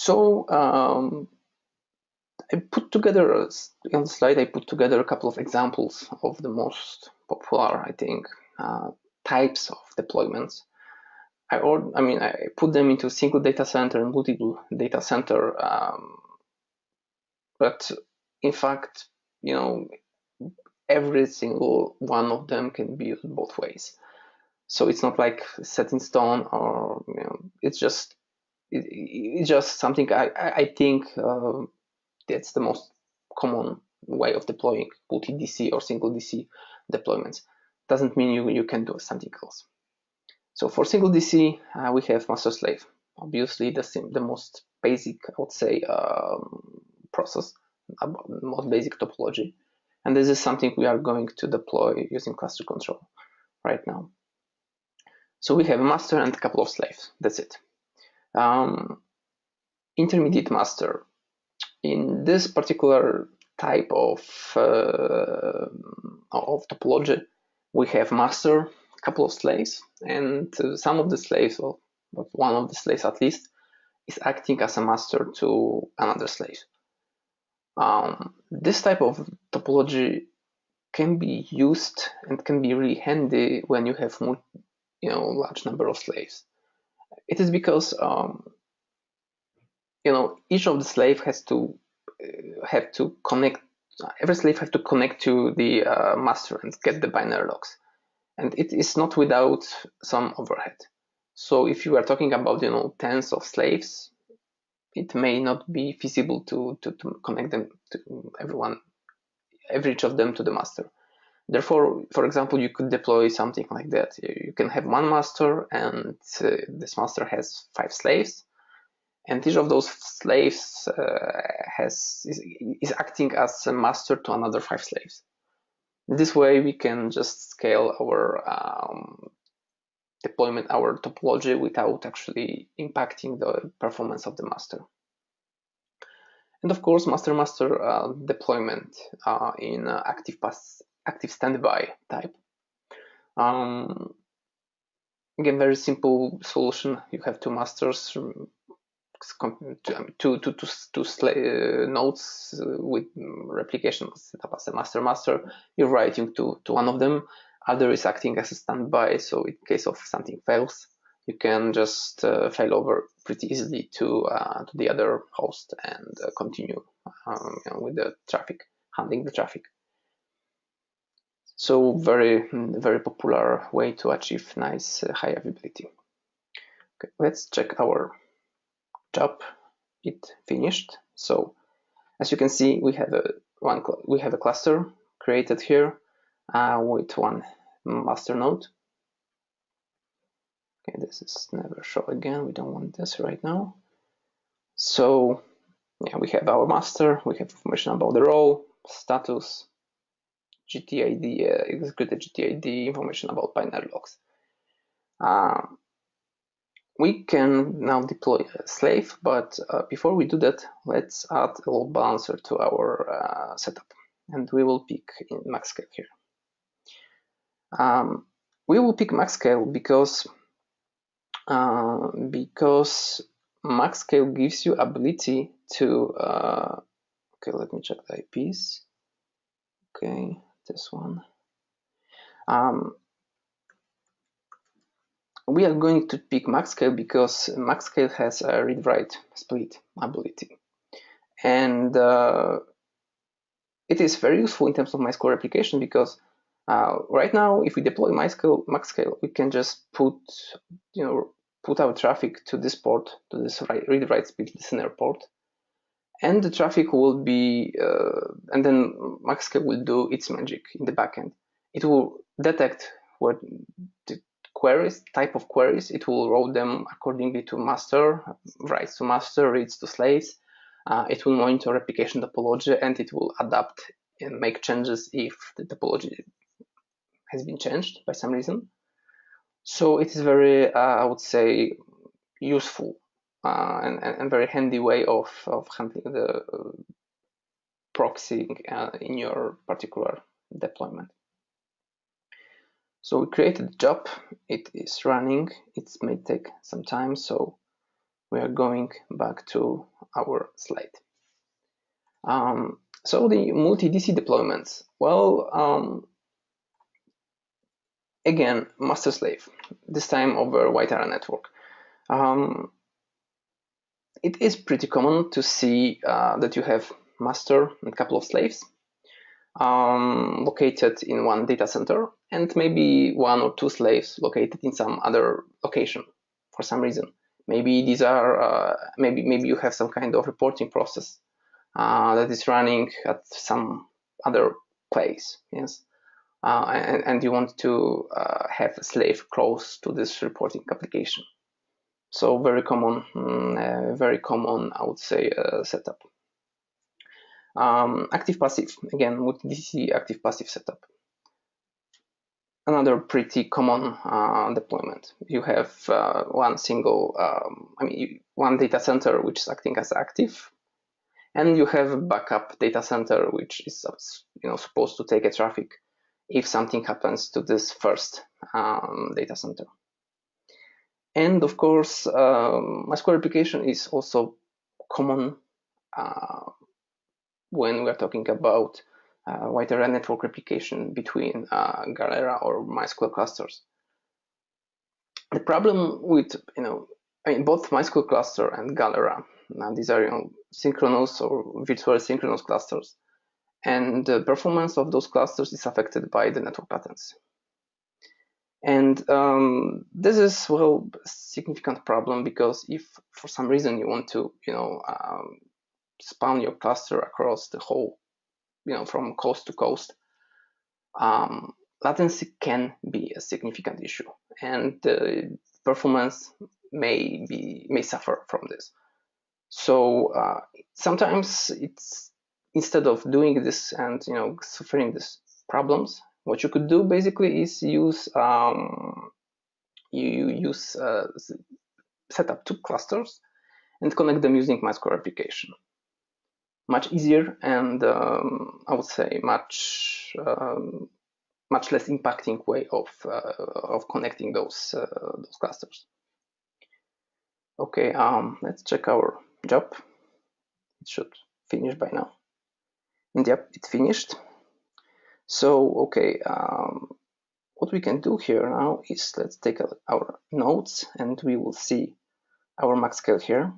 So I put together on the slide. I put together a couple of examples of the most popular, I think, types of deployments. I put them into single data center and multiple data center, but in fact, every single one of them can be used both ways. So it's not like set in stone, or it's just something I think that's the most common way of deploying multi-DC or single DC deployments. Doesn't mean you can do something else. So for single DC, we have master slave. Obviously, the most basic, I would say, process, most basic topology. And this is something we are going to deploy using ClusterControl right now. So we have a master and a couple of slaves. That's it. Intermediate master. In this particular type of topology, we have master, a couple of slaves, and some of the slaves, well, one of the slaves at least, is acting as a master to another slave. This type of topology can be used and can be really handy when you have large number of slaves. It is because each of the slave has to connect. Every slave has to connect to the master and get the binary logs, and it is not without some overhead. So if you are talking about tens of slaves, it may not be feasible to connect them to every each of them to the master. Therefore, for example, you could deploy something like that. You can have one master, and this master has 5 slaves, and each of those slaves is acting as a master to another 5 slaves. This way, we can just scale our deployment, our topology, without actually impacting the performance of the master. And of course, master-master deployment in active standby type. Again, very simple solution. You have 2 masters, two nodes with replication set up as a master-master. You're writing to one of them. Other is acting as a standby. So in case of something fails, you can just fail over pretty easily to the other host and continue with the traffic, handling the traffic. So very, very popular way to achieve nice high availability. Okay, let's check our job. It finished. So as you can see, we have a cluster created here with one master node. Okay, this is never show again. We don't want this right now. So yeah, we have our master. We have information about the role, status, GTID, executed GTID, information about binary logs. We can now deploy a slave, but before we do that, let's add a load balancer to our setup, and we will pick in MaxScale here. We will pick MaxScale because MaxScale gives you ability to okay, let me check the IPs. Okay, this one. We are going to pick MaxScale because MaxScale has a read-write split ability, and it is very useful in terms of MySQL replication because right now, if we deploy MaxScale, we can just put our traffic to this port, to this read-write split listener port, and the traffic will be, and then MaxScale will do its magic in the backend. It will detect what the type of queries. It will route them accordingly to master, writes to master, reads to slaves. It will monitor replication topology, and it will adapt and make changes if the topology has been changed by some reason. So it is very, I would say, useful and very handy way of handling the proxying in your particular deployment. So we created the job. It is running. It may take some time, so we are going back to our slide. So the multi-DC deployments, well, again, master-slave, this time over wide area network. It is pretty common to see that you have master and a couple of slaves located in one data center, and maybe one or two slaves located in some other location for some reason. Maybe these are maybe you have some kind of reporting process that is running at some other place, yes, and you want to have a slave close to this reporting application. So very common, I would say, setup. Active-passive, again, multi-DC active-passive setup. Another pretty common deployment. You have one single, one data center which is acting as active, and you have a backup data center which is supposed to take a traffic if something happens to this first data center. And of course, MySQL replication is also common when we're talking about wide area network replication between Galera or MySQL clusters. The problem with both MySQL cluster and Galera, these are synchronous or virtual synchronous clusters, and the performance of those clusters is affected by the network latency. And this is, well, a significant problem, because if for some reason you want to span your cluster across the whole, from coast to coast, latency can be a significant issue, and performance may suffer from this. So sometimes it's, instead of doing this and suffering these problems, what you could do basically is set up two clusters and connect them using MySQL replication. Much easier, and I would say much less impacting way of connecting those clusters. Okay, let's check our job. It should finish by now. And yep, it finished. So okay, what we can do here now is, let's take our nodes, and we will see our max scale here.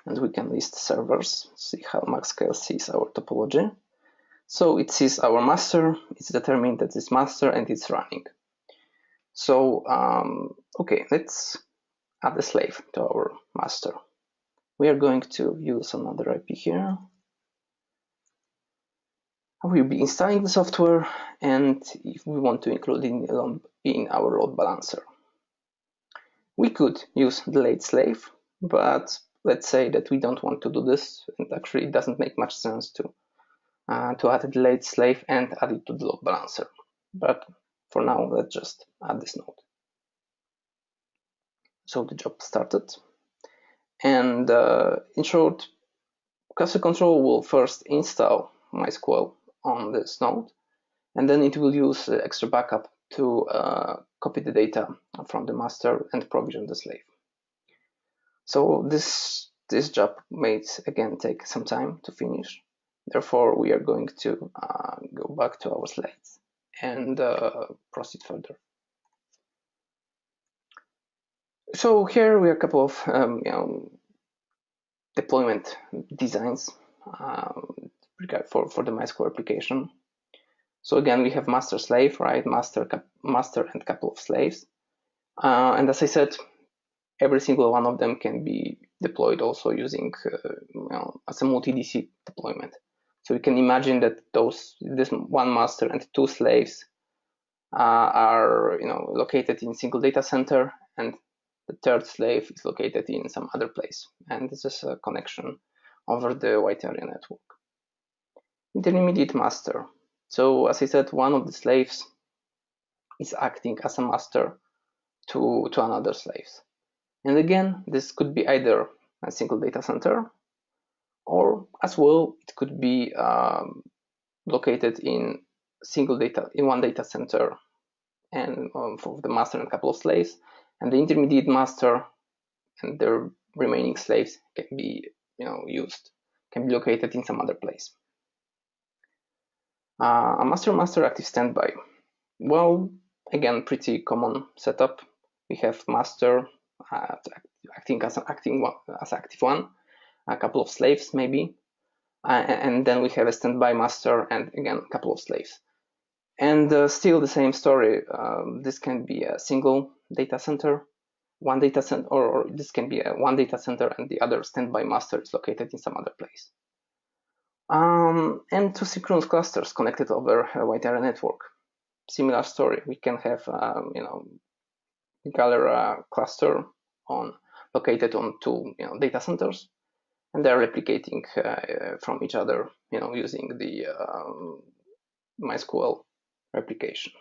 And we can list servers, see how max scale sees our topology. So it sees our master, it's determined that it's master, and it's running. So okay, let's add a slave to our master. We are going to use another IP here. We'll be installing the software, and if we want to include it in our load balancer, we could use delayed slave, but let's say that we don't want to do this, and actually it doesn't make much sense to add a delayed slave and add it to the load balancer. But for now, let's just add this node. So the job started, and in short, ClusterControl will first install MySQL on this node, and then it will use extra backup to copy the data from the master and provision the slave. So this job may again take some time to finish. Therefore, we are going to go back to our slides and proceed further. So here we have a couple of deployment designs for the MySQL application. So again, we have master slave, right? Master and couple of slaves, and as I said, every single one of them can be deployed also using as a multi-DC deployment. So you can imagine that this one master and two slaves are located in single data center, and the third slave is located in some other place, and this is a connection over the wide area network. Intermediate master. So as I said, one of the slaves is acting as a master to another slaves. And again, this could be either a single data center, or as well it could be located in one data center, and for the master and a couple of slaves, and the intermediate master and the remaining slaves can be can be located in some other place. A master active standby. Well, again, pretty common setup. We have master acting as active one, a couple of slaves maybe, and then we have a standby master and again a couple of slaves. And still the same story. This can be a single data center, one data center, or this can be a one data center and the other standby master is located in some other place. And two synchronous clusters connected over a wide area network. Similar story. We can have Galera cluster located on two data centers, and they're replicating from each other, using the MySQL replication.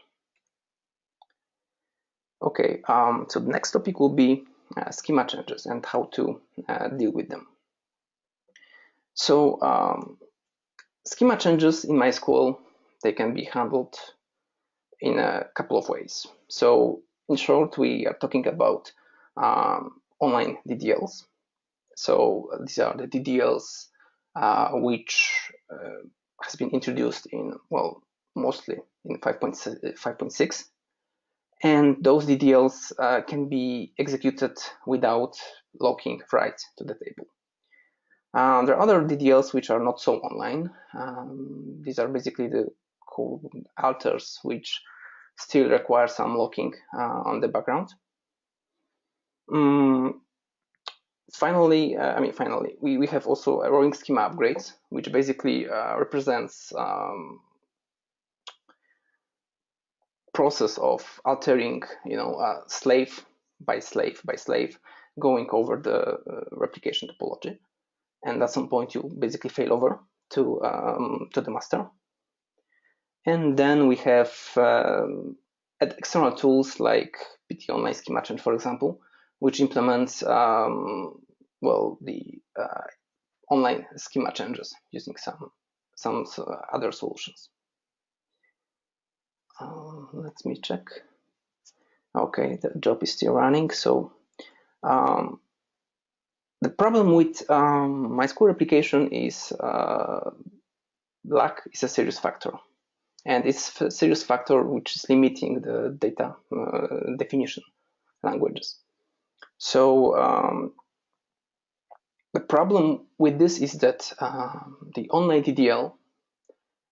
Okay, so the next topic will be schema changes and how to deal with them. So schema changes in MySQL, they can be handled in a couple of ways. So in short, we are talking about online DDLs. So these are the DDLs which has been introduced in, well, mostly in 5.6. And those DDLs can be executed without locking writes to the table. There are other DDLs which are not so online. These are basically the code alters which still require some locking on the background. Finally, we have also a rolling schema upgrades, which basically represents process of altering, slave by slave by slave, going over the replication topology, and at some point you basically fail over to the master. And then we have external tools like PT Online Schema Change, for example, which implements the online schema changes using some other solutions. Let me check. Okay, the job is still running. So the problem with MySQL replication is lack is a serious factor. And it's a serious factor which is limiting the data definition languages. So the problem with this is that the online DDL,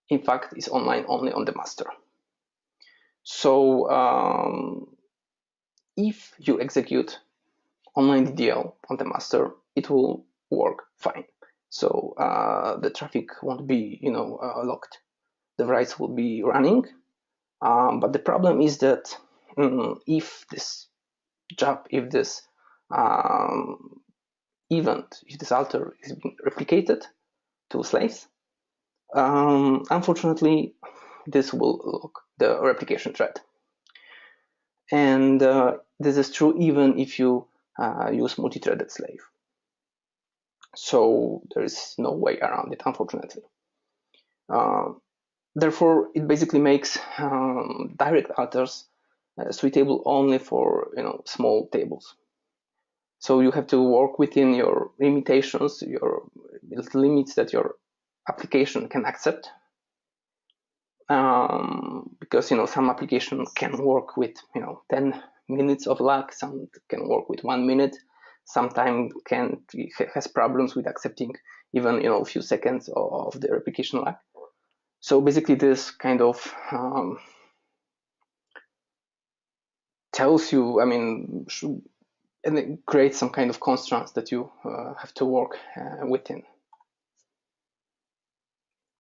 in fact, is online only on the master. So if you execute online DDL on the master, it will work fine. So the traffic won't be, locked. The writes will be running, but the problem is that if this job, if this event, if this alter is being replicated to slaves, unfortunately, this will lock the replication thread. And this is true even if you use multi-threaded slave. So there is no way around it, unfortunately. Therefore, it basically makes direct alters suitable only for small tables. So you have to work within your limitations, your limits that your application can accept. Because some application can work with 10 minutes of lag, some can work with 1 minute, sometimes has problems with accepting even a few seconds of the replication lag. So basically this kind of tells you, and it creates some kind of constraints that you have to work within.